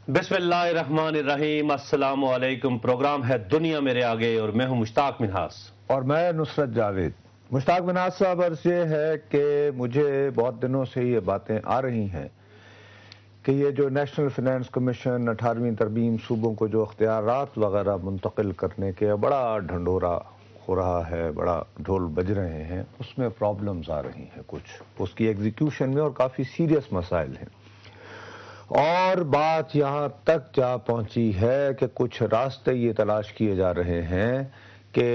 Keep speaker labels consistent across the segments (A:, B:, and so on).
A: بسم اللہ الرحمن الرحیم، السلام علیکم۔ پروگرام ہے دنیا میرے آگے اور میں ہوں مشتاق منہاس
B: اور میں نصرت جاوید۔ مشتاق منہاس صاحب، عرض یہ ہے کہ مجھے بہت دنوں سے یہ باتیں آ رہی ہیں کہ یہ جو نیشنل فائنانس کمیشن 18ویں ترمیم صوبوں کو جو اختیارات وغیرہ منتقل کرنے کے بڑا ڈھنڈورا ہو رہا ہے، بڑا ڈھول بج رہے ہیں، اس میں پرابلمز آ رہی ہیں کچھ اس کی ایگزیکیوشن میں، اور کافی سیریس مسائل ہیں۔ اور بات یہاں تک جا پہنچی ہے کہ کچھ راستے یہ تلاش کیے جا رہے ہیں کہ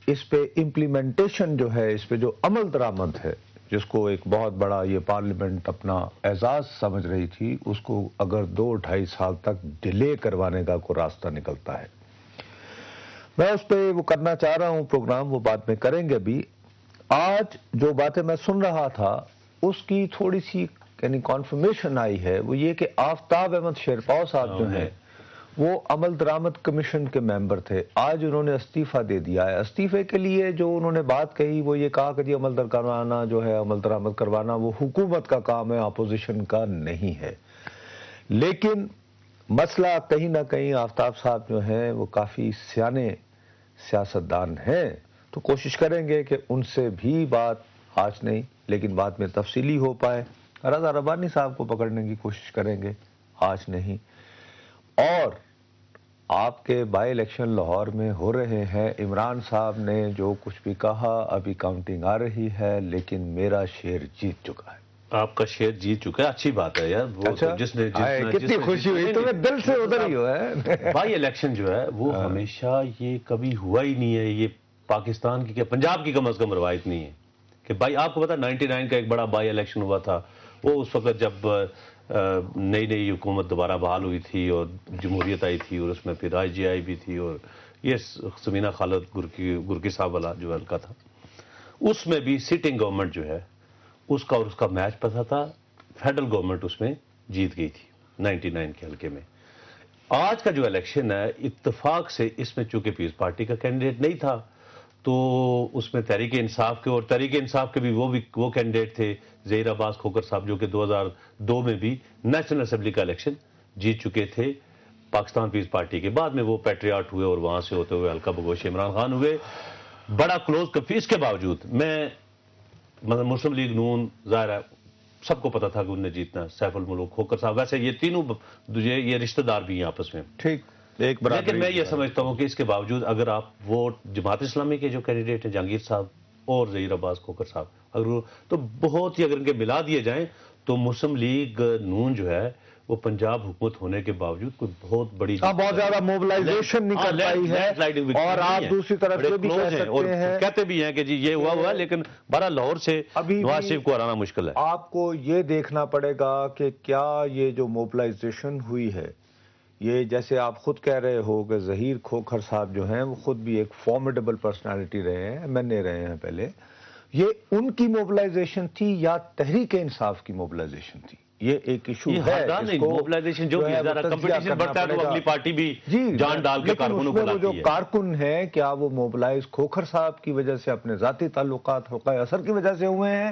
B: اس پہ امپلیمنٹیشن جو ہے، اس پہ جو عمل درآمد ہے، جس کو ایک بہت بڑا یہ پارلیمنٹ اپنا اعزاز سمجھ رہی تھی، اس کو اگر 2-2.5 سال تک ڈیلے کروانے کا کوئی راستہ نکلتا ہے، میں اس پہ وہ کرنا چاہ رہا ہوں پروگرام، وہ بعد میں کریں گے بھی۔ آج جو باتیں میں سن رہا تھا اس کی تھوڑی سی یعنی کانفرمیشن آئی ہے، وہ یہ کہ آفتاب احمد شیرپاؤ صاحب جو ہیں وہ عمل درآمد کمیشن کے ممبر تھے، آج انہوں نے استعفیٰ دے دیا ہے۔ استعفے کے لیے جو انہوں نے بات کہی وہ یہ کہا کہ جی عمل کروانا جو ہے، عمل درآمد کروانا وہ حکومت کا کام ہے، اپوزیشن کا نہیں ہے۔ لیکن مسئلہ کہیں نہ کہیں آفتاب صاحب جو ہیں وہ کافی سیانے سیاستدان ہیں، تو کوشش کریں گے کہ ان سے بھی بات آج نہیں لیکن بعد میں تفصیلی ہو پائے۔ رضا ربانی صاحب کو پکڑنے کی کوشش کریں گے، آج نہیں۔ اور آپ کے بائی الیکشن لاہور میں ہو رہے ہیں، عمران صاحب نے جو کچھ بھی کہا، ابھی کاؤنٹنگ آ رہی ہے، لیکن میرا شیر جیت چکا ہے۔
A: آپ کا شیر جیت چکا ہے، اچھی بات ہے یار۔ وہ جس نے
B: کتنی خوشی ہوئی، تمہیں دل سے ادھر ہی ہوا ہے۔
A: بائی الیکشن جو ہے وہ ہمیشہ یہ کبھی ہوا ہی نہیں ہے، یہ پاکستان کی، پنجاب کی کم از کم روایت نہیں ہے کہ بھائی آپ کو پتا 99 کا ایک بڑا بائی الیکشن ہوا تھا، وہ اس وقت جب نئی حکومت دوبارہ بحال ہوئی تھی اور جمہوریت آئی تھی، اور اس میں پھر IGI بھی تھی، اور یہ سمینہ خالد گرکی صاحب والا جو حلقہ تھا، اس میں بھی سٹنگ گورنمنٹ جو ہے اس کا اور اس کا میچ پسا تھا، فیڈرل گورنمنٹ اس میں جیت گئی تھی 99 کے حلقے میں۔ آج کا جو الیکشن ہے اتفاق سے اس میں چونکہ پیس پارٹی کا کینڈیڈیٹ نہیں تھا، تو اس میں تحریک انصاف کے، اور تحریک انصاف کے بھی وہ کینڈیڈیٹ تھے ظہیر عباس کھوکھر صاحب، جو کہ 2002 میں بھی نیشنل اسمبلی کا الیکشن جیت چکے تھے پاکستان پیس پارٹی کے۔ بعد میں وہ پیٹریاٹ ہوئے اور وہاں سے ہوتے ہوئے حلقہ بگوش عمران خان ہوئے، بڑا کلوز کنفیس کے باوجود۔ میں مسلم لیگ نون، ظاہر ہے سب کو پتا تھا کہ انہوں نے جیتنا، سیف الملوک کھوکھر صاحب، ویسے یہ تینوں یہ رشتہ دار بھی ہیں آپس میں،
B: ٹھیک،
A: لیکن میں یہ سمجھتا ہوں کہ اس کے باوجود اگر آپ ووٹ جماعت اسلامی کے جو کینڈیڈیٹ ہیں جہانگیر صاحب اور ظہیر عباس کھوکھر صاحب، اگر تو بہت ہی اگر ان کے ملا دیے جائیں تو مسلم لیگ نون جو ہے وہ پنجاب حکومت ہونے کے باوجود کوئی بہت بڑی
B: بہت زیادہ موبلائزیشن نہیں کر پائی ہے، اور آپ دوسری طرف یہ بھی کہہ سکتے ہیں،
A: کہتے بھی ہیں کہ جی یہ ہوا لیکن بہرحال لاہور سے نواز شریف کو ہرانا مشکل ہے۔
B: آپ کو یہ دیکھنا پڑے گا کہ کیا یہ جو موبلائزیشن ہوئی ہے، یہ جیسے آپ خود کہہ رہے ہو کہ ظہیر کھوکھر صاحب جو ہیں وہ خود بھی ایک فارمیڈیبل پرسنالٹی رہے ہیں، MNA رہے ہیں پہلے، یہ ان کی موبلائزیشن تھی یا تحریک انصاف کی موبلائزیشن تھی؟ یہ ایک ایشو ہے،
A: موبلائزیشن جو بھی زیادہ کمپٹیشن بڑھتا ہے تو اگلی پارٹی بھی جان ڈال کے کارکنوں کو لاتی ہے۔
B: جو کارکن ہیں کیا وہ موبلائز کھوکھر صاحب کی وجہ سے، اپنے ذاتی تعلقات، حلقہ اثر کی وجہ سے ہوئے ہیں،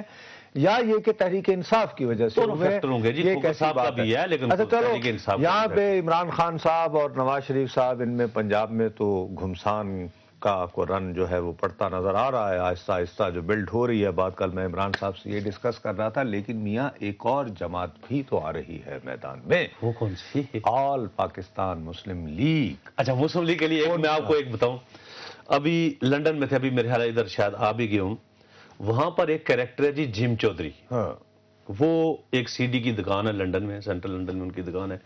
B: یا یہ کہ تحریک انصاف کی وجہ سے ہوئے ہیں؟ یہ کیسی بات ہے؟ اچھا چلو، یہاں پہ عمران خان صاحب اور نواز شریف صاحب، ان میں پنجاب میں تو گھمسان کا کو رن جو ہے وہ پڑتا نظر آ رہا ہے، آہستہ آہستہ جو بلڈ ہو رہی ہے بات۔ کل میں عمران صاحب سے یہ ڈسکس کر رہا تھا، لیکن میاں ایک اور جماعت بھی تو آ رہی ہے میدان میں۔
A: وہ کون سی؟
B: آل پاکستان مسلم لیگ۔
A: اچھا، مسلم لیگ کے لیے میں آپ کو ایک بتاؤں، ابھی لنڈن میں تھے، ابھی میرے خیال ادھر شاید آ بھی گیا ہوں، وہاں پر ایک کریکٹر ہے جی جم چودھری، وہ ایک CD کی دکان ہے لنڈن میں، سینٹرل لنڈن میں ان کی دکان ہے،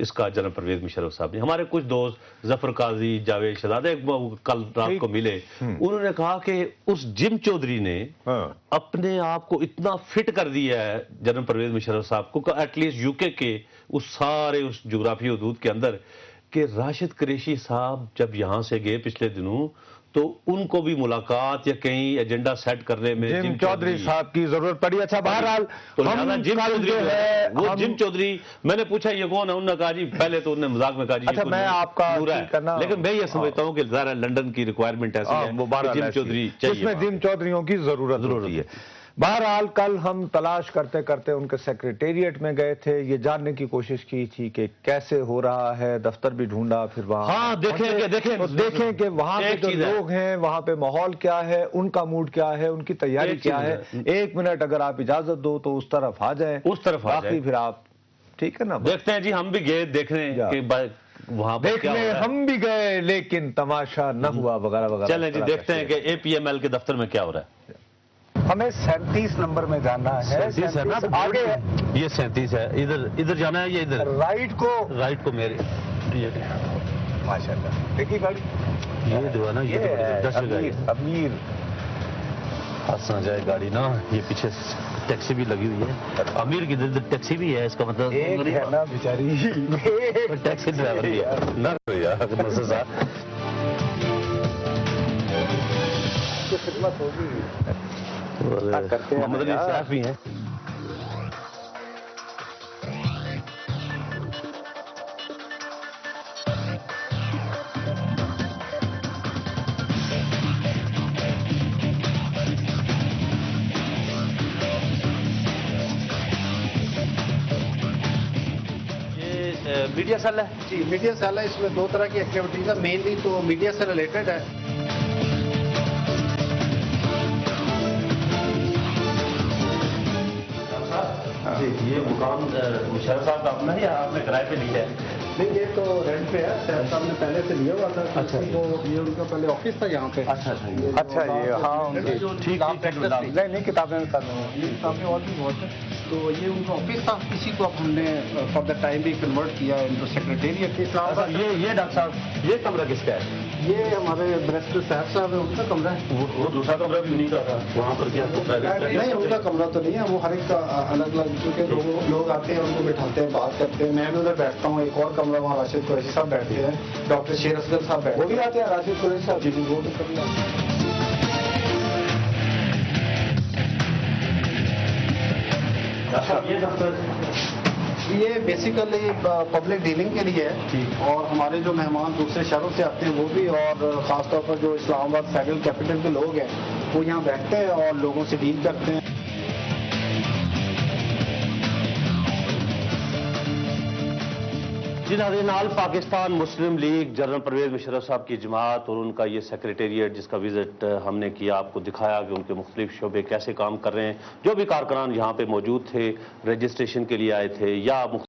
A: اس کا جنرل پرویز مشرف صاحب نے، ہمارے کچھ دوست ظفر قاضی، جاوید شہزادہ کل رات کو ملے، انہوں نے کہا کہ اس جم چودھری نے اپنے آپ کو اتنا فٹ کر دیا ہے جنرل پرویز مشرف صاحب کو، کہ ایٹ لیسٹ UK کے اس سارے اس جغرافی حدود کے اندر، کہ راشد قریشی صاحب جب یہاں سے گئے پچھلے دنوں تو ان کو بھی ملاقات یا کہیں ایجنڈا سیٹ کرنے میں
B: جم چودھری صاحب کی ضرورت پڑی۔ اچھا بہرحال
A: جم چودھری، میں نے پوچھا یہ کون ہے، انہوں نے کہا جی، پہلے تو انہوں نے مذاق میں کہا جی
B: اچھا میں آپ کا کرنا،
A: لیکن میں یہ سمجھتا ہوں کہ ظاہر لنڈن کی ریکوائرمنٹ ایسی ہے کہ جم چودھری چاہیے،
B: اس میں جم چودھریوں کی ضرورت ہوتی ہے۔ بہرحال کل ہم تلاش کرتے کرتے ان کے سیکریٹریٹ میں گئے تھے، یہ جاننے کی کوشش کی تھی کہ کیسے ہو رہا ہے، دفتر بھی ڈھونڈا، پھر وہاں
A: ہاں
B: دیکھیں کہ وہاں پہ جو لوگ ہیں وہاں پہ ماحول کیا ہے، ان کا موڈ کیا ہے، ان کی تیاری کیا ہے۔ 1 منٹ اگر آپ اجازت دو تو اس طرف آ جائیں، باقی پھر آپ ٹھیک ہے نا؟
A: دیکھتے ہیں جی، ہم بھی گئے دیکھنے کہ وہاں
B: دیکھنے ہم بھی گئے لیکن تماشا نہ ہوا وغیرہ وغیرہ۔
A: چلیں جی دیکھتے ہیں کہ اے پی ایم ایل کے دفتر میں کیا ہو رہا ہے۔
C: ہمیں 37 نمبر میں جانا ہے۔
A: 37 ہے نا
C: آگے
A: یہ 37 ہے، ادھر جانا ہے یا ادھر؟
C: رائٹ کو
A: میرے
C: ماشاءاللہ دیکھیے گاڑی
A: یہ جو ہے نا یہ
C: امیر
A: ہنس نہ جائے گاڑی نا، یہ پیچھے ٹیکسی بھی لگی ہوئی ہے، امیر کی ٹیکسی بھی ہے، اس کا مطلب
C: ایک ہے نا بیچاری
A: ٹیکسی ڈرائیور بھی ہے نہ
C: خدمت ہوگی
A: محمد علی صاحب بھی ہیں۔ میڈیا سیل ہے
C: جی، میڈیا سیل ہے، اس میں 2 طرح کی ایکٹیویٹیز ہے، مینلی تو میڈیا سے ریلیٹڈ ہے۔
A: جی یہ مقام مشرف صاحب کا اپنا ہے یا آپ نے کرائے پہ لیا ہے؟
C: نہیں، یہ تو رینٹ پہ ہے، صاحب صاحب نے پہلے سے لیا ہوا تھا۔
A: اچھا،
C: یہ ان کا پہلے آفس تھا یہاں پہ۔
A: اچھا
C: اچھا یہ ہاں
A: ٹھیک
C: نہیں کتابیں یہ کتابیں اور بھی بہت ہیں، تو یہ ان کا آفس تھا، اسی کو اب ہم نے فار دا ٹائم بھی کنورٹ کیا ہے انٹو سیکریٹریٹ۔
A: یہ ڈاکٹر صاحب یہ کمرہ کس کا ہے؟
C: یہ ہمارے برسٹر صاحب ہیں، ان کا کمرہ ہے۔
A: وہ دوسرا کمرہ بھی نہیں تھا وہاں پر کیا؟
C: نہیں، ان کا کمرہ تو نہیں ہے، وہ ہر ایک کا الگ الگ، کیونکہ لوگ آتے ہیں ان کو بٹھاتے ہیں، بات کرتے ہیں، میں بھی ادھر بیٹھتا ہوں۔ ایک اور کمرہ وہاں راشد قریشی صاحب بیٹھتے ہیں، ڈاکٹر شیر اصغر صاحب بیٹھتے ہیں، وہ بھی آتے ہیں، راشد قریشی صاحب جی وہ بھی کبھی آتے ہیں۔ یہ بیسیکلی پبلک ڈیلنگ کے لیے ہے، اور ہمارے جو مہمان دوسرے شہروں سے آتے ہیں وہ بھی، اور خاص طور پر جو اسلام آباد فیڈرل کیپٹل کے لوگ ہیں وہ یہاں بیٹھتے ہیں اور لوگوں سے ڈیل کرتے ہیں۔
A: جی ناظرین، آل پاکستان مسلم لیگ جنرل پرویز مشرف صاحب کی جماعت اور ان کا یہ سیکریٹریٹ جس کا وزٹ ہم نے کیا، آپ کو دکھایا کہ ان کے مختلف شعبے کیسے کام کر رہے ہیں۔ جو بھی کارکنان یہاں پہ موجود تھے، رجسٹریشن کے لیے آئے تھے یا